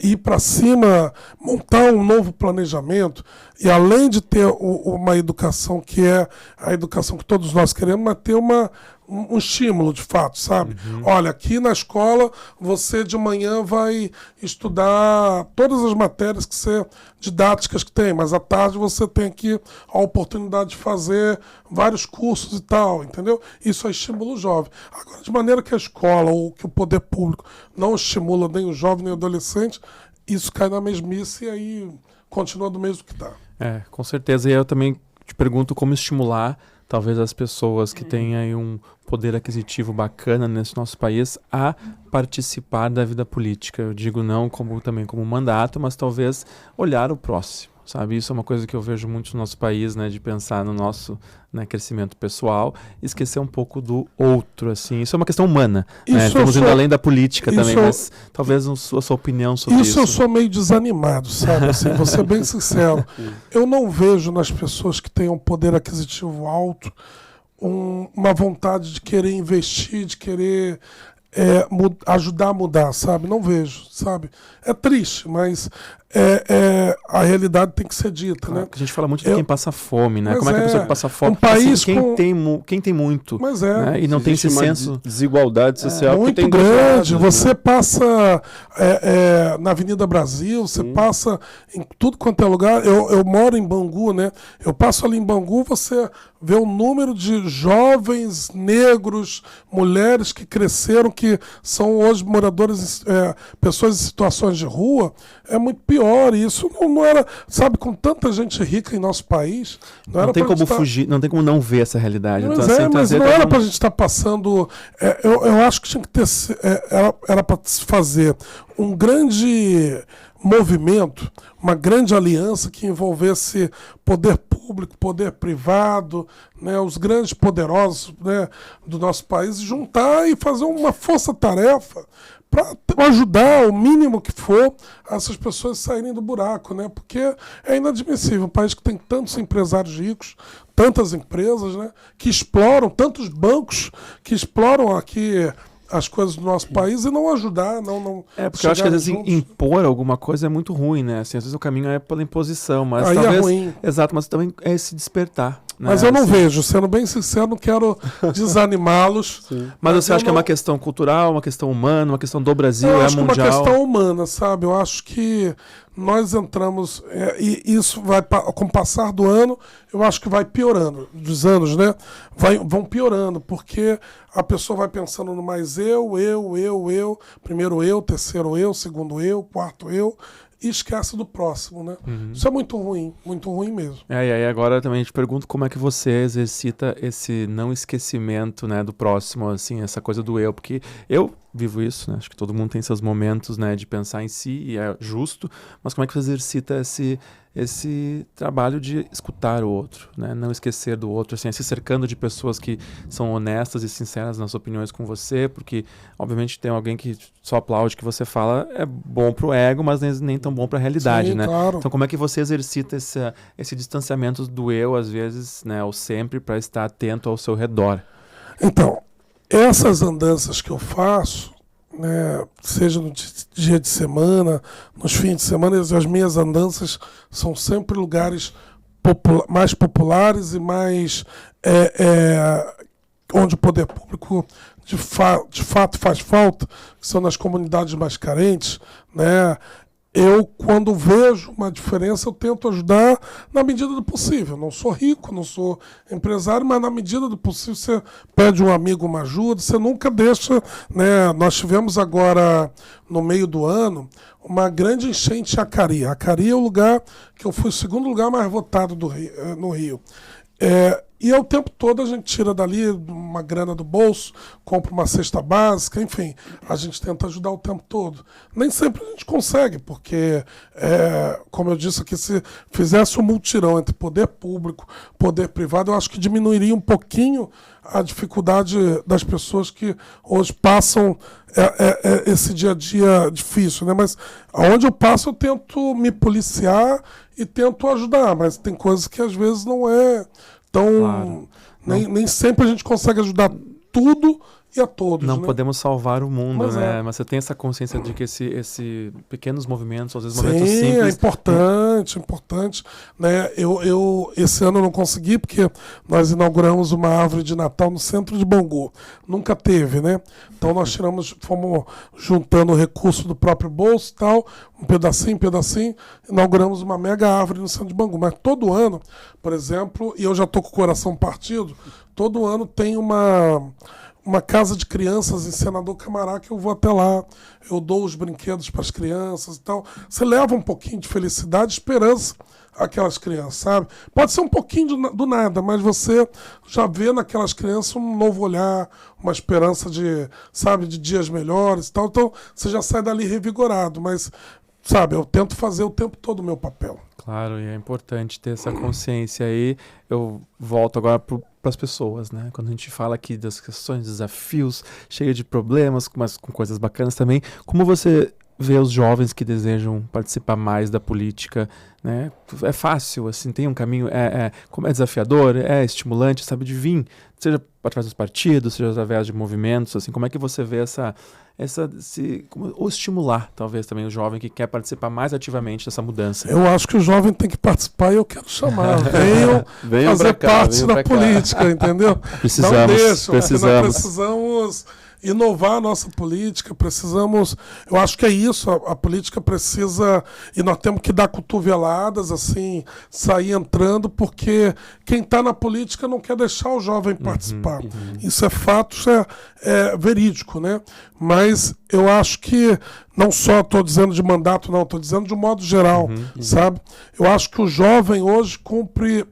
ir para cima, montar um novo planejamento e, além de ter uma educação que é a educação que todos nós queremos, mas ter um estímulo de fato, sabe? Olha, aqui na escola você de manhã vai estudar todas as matérias didáticas que tem, mas à tarde você tem aqui a oportunidade de fazer vários cursos e tal, entendeu? Isso é estímulo jovem. Agora, de maneira que a escola ou que o poder público não estimula nem o jovem nem o adolescente, isso cai na mesmice e aí continua do mesmo que está. Com certeza. E eu também te pergunto como estimular talvez as pessoas que têm aí um poder aquisitivo bacana nesse nosso país a participar da vida política. Eu digo não também como mandato, mas talvez olhar o próximo, sabe? Isso é uma coisa que eu vejo muito no nosso país, né? De pensar no nosso, né, crescimento pessoal e esquecer um pouco do outro, assim. Isso é uma questão humana, né? Estamos indo além da política também, mas talvez a sua opinião sobre isso. Isso eu sou meio desanimado, sabe? Assim, vou ser bem sincero. Eu não vejo nas pessoas que têm um poder aquisitivo alto uma vontade de querer investir, de querer ajudar a mudar, sabe? Não vejo, sabe? É triste, mas a realidade tem que ser dita, né? A gente fala muito de quem passa fome, né? Como é que a pessoa que passa fome... Um país quem tem muito, mas né? E não tem esse senso... desigualdade social muito que tem grande. lados, você né? passa na Avenida Brasil, você passa em tudo quanto é lugar. Eu moro em Bangu, né? Eu passo ali em Bangu, você vê o número de jovens negros, mulheres que cresceram, que são hoje moradores, pessoas em situações de rua, é muito pior. E isso não era, sabe, com tanta gente rica em nosso país, não tem como fugir, não tem como não ver essa realidade. Mas, então, mas não era para a gente estar passando. Eu acho que tinha que ter, era para se fazer um grande movimento, uma grande aliança que envolvesse poder público, poder privado, né, os grandes poderosos, né, do nosso país, juntar e fazer uma força-tarefa para ajudar o mínimo que for essas pessoas saírem do buraco, né? Porque é inadmissível um país que tem tantos empresários ricos, tantas empresas, né, que exploram, tantos bancos que exploram aqui as coisas do nosso país e não ajudar, não porque eu acho que às vezes impor alguma coisa é muito ruim, né? Assim, às vezes o caminho é pela imposição, mas aí talvez... é ruim. Exato, mas também é se despertar. Né? Mas eu não vejo, sendo bem sincero, não quero desanimá-los. Mas você acha que é uma questão cultural, uma questão humana, uma questão do Brasil, mundial? Eu acho que é uma questão humana, sabe? Eu acho que nós entramos, e isso vai, com o passar do ano, eu acho que vai piorando, dos anos, né? Vão piorando, porque a pessoa vai pensando no mais eu, primeiro eu, terceiro eu, segundo eu, quarto eu, e esquece do próximo, né? Isso é muito ruim mesmo. E aí agora também te pergunto como é que você exercita esse não esquecimento, né, do próximo, assim, essa coisa do eu, porque eu vivo isso, né? Acho que todo mundo tem seus momentos, né, de pensar em si, e é justo, mas como é que você exercita esse trabalho de escutar o outro, né? Não esquecer do outro, assim, se cercando de pessoas que são honestas e sinceras nas opiniões com você, porque obviamente tem alguém que só aplaude que você fala, é bom pro ego, mas nem tão bom pra realidade. Sim, né? Claro. Então como é que você exercita esse distanciamento do eu, às vezes, né, ou sempre, para estar atento ao seu redor? Então, essas andanças que eu faço, né, seja no dia de semana, nos fins de semana, as minhas andanças são sempre lugares mais populares e mais onde o poder público de fato faz falta, que são nas comunidades mais carentes, né? eu, quando vejo uma diferença, eu tento ajudar na medida do possível. Não sou rico, não sou empresário, mas na medida do possível você pede um amigo uma ajuda, você nunca deixa, né? Nós tivemos agora, no meio do ano, uma grande enchente em Acari. Acari é o lugar que eu fui o segundo lugar mais votado no Rio. E o tempo todo a gente tira dali uma grana do bolso, compra uma cesta básica, enfim, a gente tenta ajudar o tempo todo. Nem sempre a gente consegue, porque, como eu disse aqui, se fizesse um multirão entre poder público e poder privado, eu acho que diminuiria um pouquinho a dificuldade das pessoas que hoje passam esse dia a dia difícil, né? Mas aonde eu passo eu tento me policiar e tento ajudar, mas tem coisas que às vezes não é... Então, claro. Nem sempre a gente consegue ajudar tudo e a todos. Não né? podemos salvar o mundo, Mas né? Mas você tem essa consciência de que esse pequenos movimentos, às vezes Sim, momentos simples... é importante. Né? Eu esse ano eu não consegui, porque nós inauguramos uma árvore de Natal no centro de Bangu. Nunca teve, né? Então nós fomos juntando o recurso do próprio bolso e tal, um pedacinho, inauguramos uma mega árvore no centro de Bangu. Mas todo ano, por exemplo, e eu já estou com o coração partido, todo ano tem uma casa de crianças em Senador Camará que eu vou até lá, eu dou os brinquedos para as crianças e tal. Você leva um pouquinho de felicidade, esperança àquelas crianças, sabe? Pode ser um pouquinho do nada, mas você já vê naquelas crianças um novo olhar, uma esperança de dias melhores e tal. Então você já sai dali revigorado, mas, sabe, eu tento fazer o tempo todo o meu papel. Claro, e é importante ter essa consciência aí. Eu volto agora para as pessoas, né? Quando a gente fala aqui das questões, desafios, cheio de problemas, mas com coisas bacanas também, como você vê os jovens que desejam participar mais da política, né? É fácil, assim, tem um caminho, como é desafiador, é estimulante, sabe, de vir, seja através dos partidos, seja através de movimentos, assim, como é que você vê ou estimular, talvez, também o jovem que quer participar mais ativamente dessa mudança? Eu acho que o jovem tem que participar e eu quero chamar. Venham fazer parte da política, entendeu? Não deixam, nós precisamos inovar a nossa política, eu acho que é isso, a política precisa, e nós temos que dar cotoveladas, assim, sair entrando, porque quem está na política não quer deixar o jovem participar. Isso é fato, isso é verídico, né? Mas eu acho que, não só estou dizendo de mandato, não, estou dizendo de um modo geral, sabe? Eu acho que o jovem hoje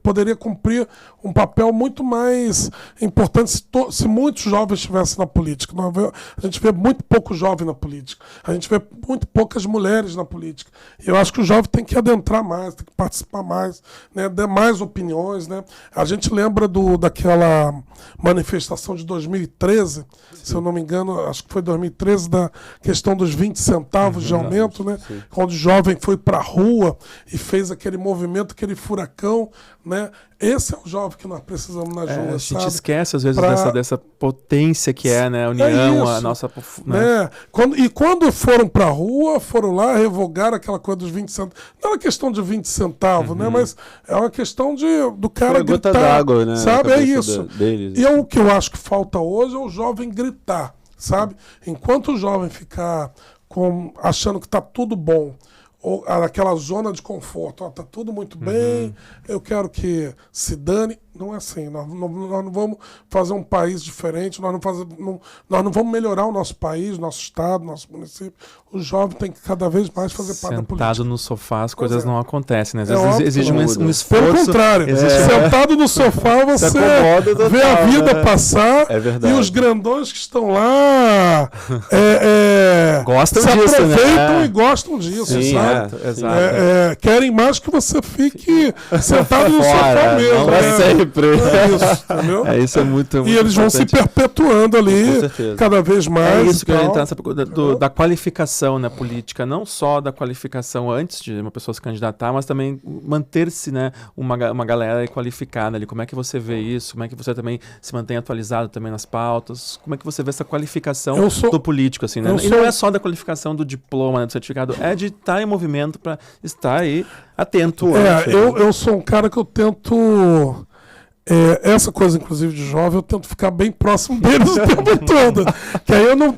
poderia cumprir um papel muito mais importante se muitos jovens estivessem na política. A gente vê muito pouco jovem na política, a gente vê muito poucas mulheres na política. Eu acho que o jovem tem que adentrar mais, tem que participar mais, né? Dar mais opiniões, né? A gente lembra daquela manifestação de 2013, se eu não me engano, acho que foi 2013, da questão dos 20 centavos de aumento, né? Onde o jovem foi para a rua e fez aquele movimento, aquele furacão, né? Esse é o jovem que nós precisamos nas ruas, a gente esquece, às vezes, dessa potência que né? A união, a nossa... Né? Quando foram para a rua, foram lá, revogaram aquela coisa dos 20 centavos. Não é uma questão de 20 centavos, né? Mas é uma questão do cara gritar. Gota d'água, né? Sabe? É isso. Deles. E o que eu acho que falta hoje é o jovem gritar, sabe? Enquanto o jovem ficar achando que está tudo bom, ou aquela zona de conforto, está tudo muito bem, eu quero que se dane. Não é assim, nós não vamos fazer um país diferente, nós não vamos melhorar o nosso país, nosso estado, nosso município. O jovem tem que cada vez mais fazer parte da política. Sentado no sofá as coisas não acontecem, né? Às vezes exige um esforço. Pelo contrário, sentado no sofá você vê a vida passar e os grandões que estão lá gostam se disso, aproveitam e gostam disso, sim, sabe? Exato. Querem mais que você fique sentado no sofá mesmo. Isso é muito e eles vão se perpetuando ali cada vez mais. É isso que eu ia entrar da qualificação na política, não só da qualificação antes de uma pessoa se candidatar, mas também manter-se, né, uma galera qualificada ali. Como é que você vê isso? Como é que você também se mantém atualizado também nas pautas? Como é que você vê essa qualificação do político, assim, né? E não é só da qualificação do diploma, né, do certificado, é de estar em movimento para estar aí atento. Eu sou um cara que eu tento essa coisa, inclusive, de jovem, eu tento ficar bem próximo deles o tempo todo. Que aí eu não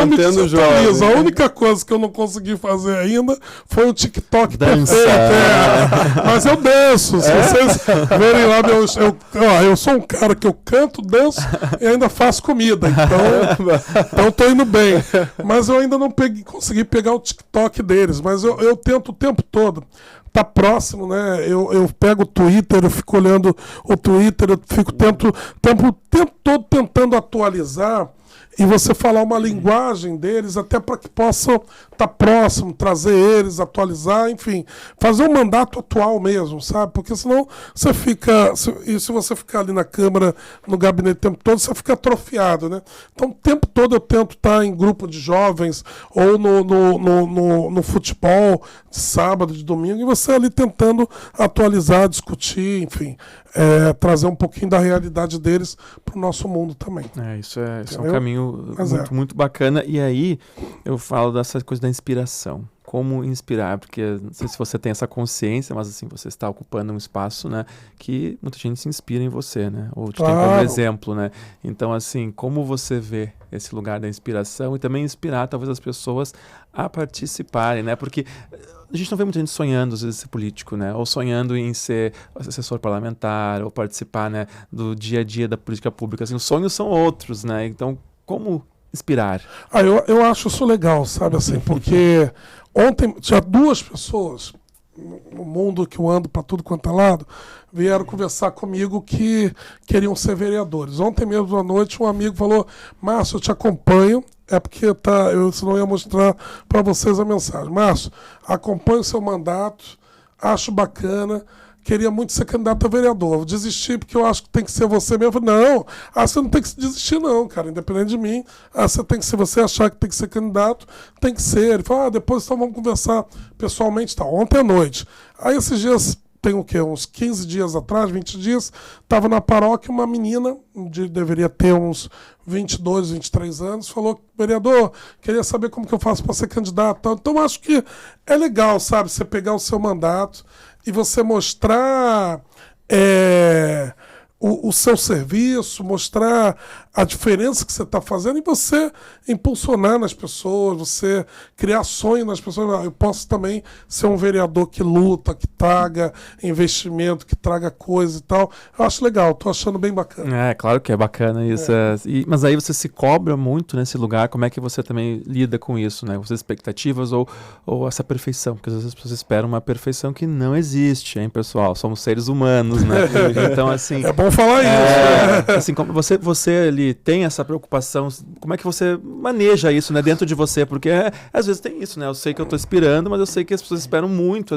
me desatualizo. A única coisa que eu não consegui fazer ainda foi o TikTok perfeito. Mas eu danço. Se vocês verem lá, eu sou um cara que eu canto, danço e ainda faço comida. Então eu tô indo bem. Mas eu ainda não consegui pegar o TikTok deles. Mas eu tento o tempo todo. Tá próximo, né? Eu pego o Twitter, eu fico olhando o Twitter, eu fico o tempo todo tentando atualizar e você falar uma linguagem deles, até para que possam estar próximo, trazer eles, atualizar, enfim, fazer um mandato atual mesmo, sabe? Porque senão você fica, e se você ficar ali na Câmara, no gabinete o tempo todo, você fica atrofiado, né? Então o tempo todo eu tento estar em grupo de jovens ou no futebol de sábado, de domingo, e você ali tentando atualizar, discutir, enfim, trazer um pouquinho da realidade deles para o nosso mundo também. Isso é um caminho muito bacana. E aí eu falo dessa coisa da inspiração. Como inspirar, porque não sei se você tem essa consciência, mas assim, você está ocupando um espaço, né, que muita gente se inspira em você, né, ou te tem como exemplo, né, então assim, como você vê esse lugar da inspiração e também inspirar talvez as pessoas a participarem, né, porque a gente não vê muita gente sonhando às vezes ser político, né, ou sonhando em ser assessor parlamentar, ou participar, né, do dia a dia da política pública, assim, os sonhos são outros, né, então como inspirar? Eu acho isso legal, sabe, assim, porque ontem tinha 2 pessoas no mundo que eu ando para tudo quanto é lado, vieram conversar comigo que queriam ser vereadores. Ontem mesmo à noite um amigo falou: Márcio, eu te acompanho, porque eu senão ia mostrar para vocês a mensagem. Márcio, acompanho o seu mandato, acho bacana, queria muito ser candidato a vereador. Vou desistir porque eu acho que tem que ser você mesmo. Eu falei, não, você não tem que desistir não, cara, independente de mim. Você tem que ser, você achar que tem que ser candidato, tem que ser. Ele falou, depois então vamos conversar pessoalmente. Tá, ontem à noite. Aí esses dias, tem o quê? Uns 15 dias atrás, 20 dias, estava na paróquia uma menina, deveria ter uns 22, 23 anos, falou, vereador, queria saber como que eu faço para ser candidato. Então acho que é legal, sabe, você pegar o seu mandato e você mostrar o seu serviço, mostrar a diferença que você está fazendo e você impulsionar nas pessoas, você criar sonho nas pessoas. Eu posso também ser um vereador que luta, que traga investimento, que traga coisa e tal. Eu acho legal, estou achando bem bacana. Claro que é bacana isso. Mas aí você se cobra muito nesse lugar, como é que você também lida com isso, né? As expectativas ou essa perfeição, porque às vezes as pessoas esperam uma perfeição que não existe, hein, pessoal? Somos seres humanos, né? Então, assim... É bom falar isso. Assim, como você ali tem essa preocupação, como é que você maneja isso, né, dentro de você? Porque às vezes tem isso, né? Eu sei que eu estou inspirando, mas eu sei que as pessoas esperam muito.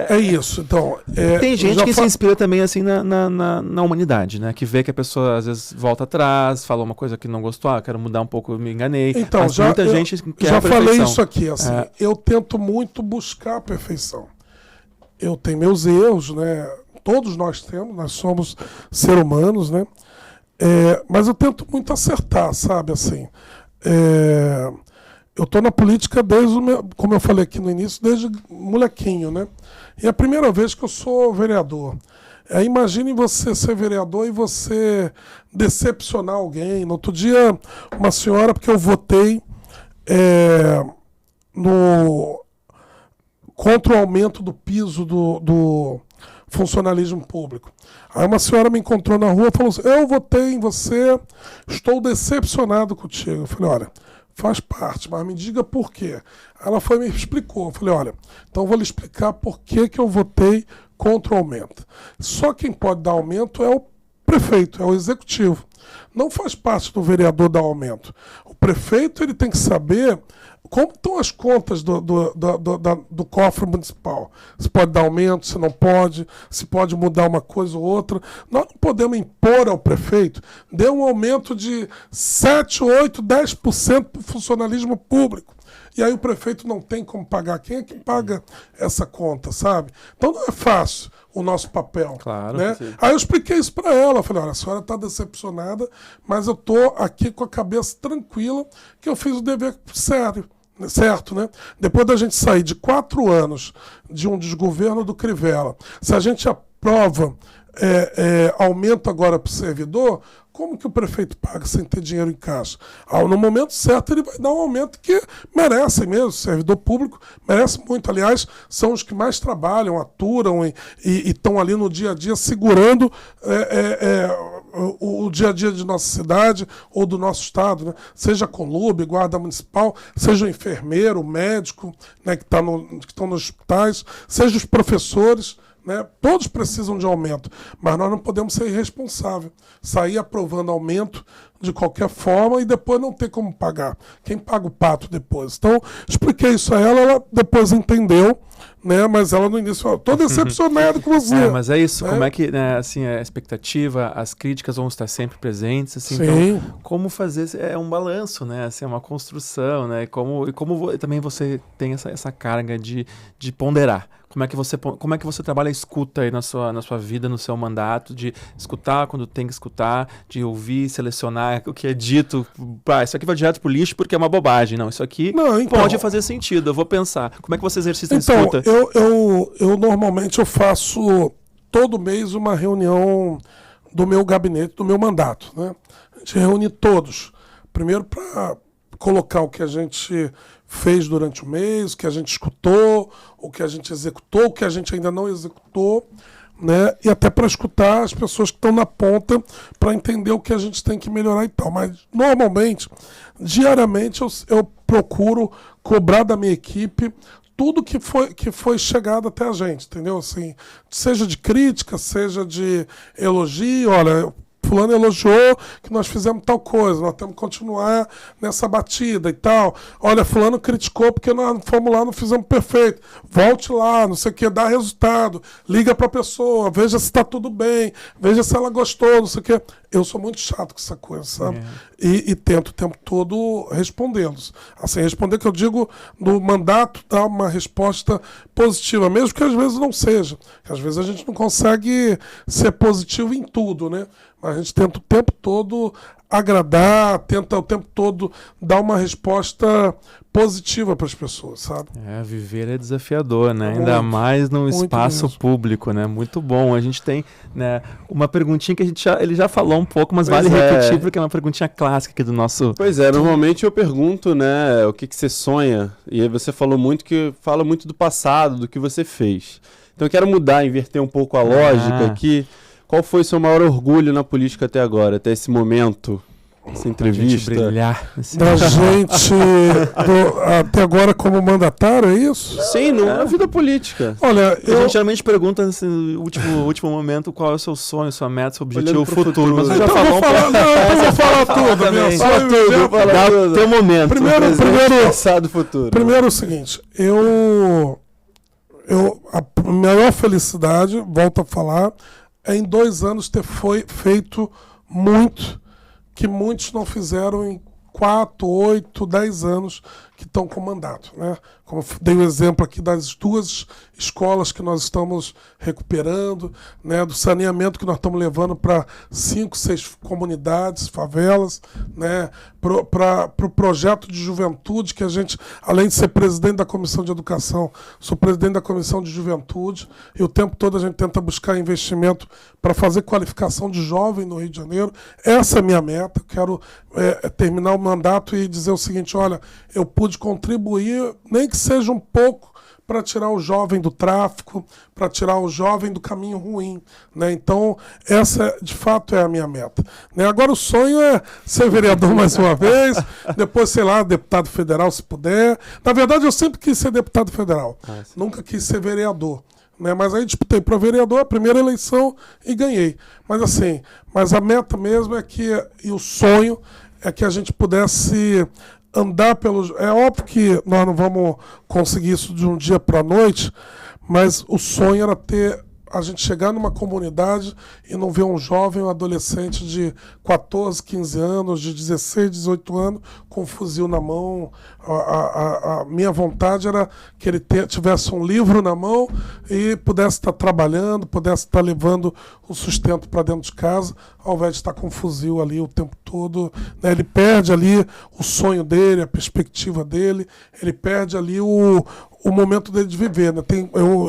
É isso, então... tem gente que se inspira também, assim, na humanidade, né? Que vê que a pessoa, às vezes, volta atrás, fala uma coisa que não gostou, quero mudar um pouco, me enganei. Então, mas muita gente quer já a perfeição. Falei isso aqui, assim, eu tento muito buscar a perfeição. Eu tenho meus erros, né? Todos nós temos, nós somos seres humanos, né? Mas eu tento muito acertar, sabe, assim. Eu estou na política desde, como eu falei aqui no início, desde molequinho, né? E é a primeira vez que eu sou vereador. Imagine você ser vereador e você decepcionar alguém. No outro dia, uma senhora, porque eu votei contra o aumento do piso do funcionalismo público. Aí uma senhora me encontrou na rua e falou assim, eu votei em você, estou decepcionado contigo. Eu falei, olha, faz parte, mas me diga por quê. Ela foi e me explicou. Eu falei, olha, então eu vou lhe explicar por que eu votei contra o aumento. Só quem pode dar aumento é o prefeito, é o executivo. Não faz parte do vereador dar aumento. O prefeito ele tem que saber como estão as contas do cofre municipal. Se pode dar aumento, se não pode, se pode mudar uma coisa ou outra. Nós não podemos impor ao prefeito, dê um aumento de 7, 8, 10% para o funcionalismo público. E aí o prefeito não tem como pagar. Quem é que paga essa conta, sabe? Então não é fácil o nosso papel. Claro. Né? Aí eu expliquei isso para ela. Falei, olha, a senhora está decepcionada, mas eu estou aqui com a cabeça tranquila que eu fiz o dever sério. Certo, né? Depois da gente sair de 4 anos de um desgoverno do Crivella, se a gente aprova aumento agora para o servidor, como que o prefeito paga sem ter dinheiro em caixa? No momento certo ele vai dar um aumento que merece mesmo, o servidor público merece muito. Aliás, são os que mais trabalham, aturam e estão ali no dia a dia segurando o dia a dia de nossa cidade ou do nosso estado, né? Seja Conlube, guarda municipal, seja o enfermeiro, o médico, né, que estão nos hospitais, seja os professores, né? Todos precisam de aumento, mas nós não podemos ser irresponsáveis, sair aprovando aumento de qualquer forma e depois não ter como pagar. Quem paga o pato depois? Então, expliquei isso a ela depois entendeu, né? Mas ela no início falou, tô decepcionado com você. Mas é isso, né? Como é que, né, assim, a expectativa, as críticas vão estar sempre presentes, assim, Sim. Então, como fazer, um balanço, né, assim, é uma construção, né, também você tem essa carga de ponderar. Como é que você trabalha a escuta aí na sua vida, no seu mandato, de escutar quando tem que escutar, de ouvir, selecionar o que é dito. Isso aqui vai direto pro lixo porque é uma bobagem. Não, isso aqui pode fazer sentido, eu vou pensar. Como é que você exercita a escuta? Eu normalmente faço todo mês uma reunião do meu gabinete, do meu mandato, né? A gente reúne todos. Primeiro para colocar o que a gente fez durante o mês, o que a gente escutou, o que a gente executou, o que a gente ainda não executou, né? E até para escutar as pessoas que estão na ponta para entender o que a gente tem que melhorar e tal. Mas, normalmente, diariamente, eu procuro cobrar da minha equipe tudo que foi chegado até a gente, entendeu? Assim, seja de crítica, seja de elogio, olha, fulano elogiou que nós fizemos tal coisa, nós temos que continuar nessa batida e tal. Olha, fulano criticou porque nós fomos lá, não fizemos perfeito. Volte lá, não sei o que, dá resultado. Liga para a pessoa, veja se está tudo bem, veja se ela gostou, não sei o que. Eu sou muito chato com essa coisa, sabe? E tento o tempo todo respondê-los. Assim, responder que eu digo no mandato, dar uma resposta positiva, mesmo que às vezes não seja. Porque às vezes a gente não consegue ser positivo em tudo, né? Mas a gente tenta o tempo todo agradar, tenta o tempo todo dar uma resposta positiva para as pessoas, sabe? Viver é desafiador, né? Ainda mais no espaço público, né? Muito bom. A gente tem, né, uma perguntinha que ele já falou um pouco, mas vale repetir, porque é uma perguntinha clássica aqui do nosso... Pois é, normalmente eu pergunto, né, o que você sonha, e aí você fala muito do passado, do que você fez. Então eu quero mudar, inverter um pouco a lógica aqui. Qual foi o seu maior orgulho na política até agora, até esse momento, essa entrevista? Pra gente brilhar. Da gente, até agora como mandatário, é isso? Sim, na vida política. Olha, a gente geralmente pergunta no último momento qual é o seu sonho, sua meta, seu objetivo futuro. Mas você já falou eu vou falar tudo. Fala tudo. Teu momento. Primeiro é o seguinte, a maior felicidade, volto a falar, é em 2 anos ter feito muito que muitos não fizeram em 4, 8, 10 anos que estão com mandato, né? Como dei o exemplo aqui das 2 escolas que nós estamos recuperando, né? Do saneamento que nós estamos levando para 5, 6 comunidades, favelas, né? Para o projeto de juventude que a gente, além de ser presidente da Comissão de Educação, sou presidente da Comissão de Juventude e o tempo todo a gente tenta buscar investimento para fazer qualificação de jovem no Rio de Janeiro. Essa é a minha meta. Quero terminar o mandato e dizer o seguinte, olha, eu pude contribuir, nem que seja um pouco, para tirar o jovem do tráfico, para tirar o jovem do caminho ruim, né? Então, essa, de fato, é a minha meta, né? Agora, o sonho é ser vereador mais uma vez, depois, sei lá, deputado federal, se puder. Na verdade, eu sempre quis ser deputado federal, nunca quis ser vereador, né? Mas aí disputei para vereador a primeira eleição e ganhei. Mas a meta mesmo e o sonho é que a gente pudesse andar pelos... É óbvio que nós não vamos conseguir isso de um dia para a noite, mas o sonho era a gente chegar numa comunidade e não ver um jovem, um adolescente de 14, 15 anos, de 16, 18 anos, com um fuzil na mão. A minha vontade era que ele tivesse um livro na mão e pudesse estar trabalhando, pudesse estar levando o sustento para dentro de casa, ao invés de estar com um fuzil ali o tempo todo, né? Ele perde ali o sonho dele, a perspectiva dele, ele perde ali o momento dele de viver, né?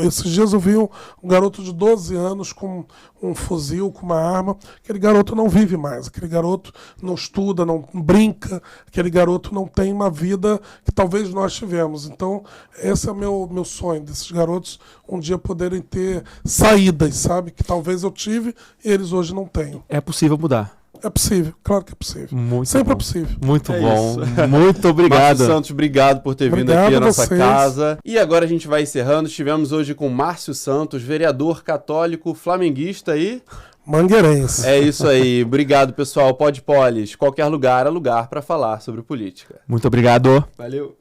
Esses dias eu vi um garoto de 12 anos com um fuzil, com uma arma. Aquele garoto não vive mais, aquele garoto não estuda, não brinca, aquele garoto não tem uma vida que talvez nós tivemos. Então, esse é o meu sonho, desses garotos um dia poderem ter saídas, sabe? Que talvez eu tive e eles hoje não tenham. É possível mudar. É possível, claro que é possível. Muito Sempre bom. é possível. Muito É bom. isso. Muito obrigado. Márcio Santos, obrigado por ter vindo Obrigado aqui à a nossa vocês. casa. E agora a gente vai encerrando. Estivemos hoje com Márcio Santos, vereador católico, flamenguista e... Mangueirense. É isso aí. Obrigado, pessoal. Pode Polis. Qualquer lugar é lugar para falar sobre política. Muito obrigado. Valeu.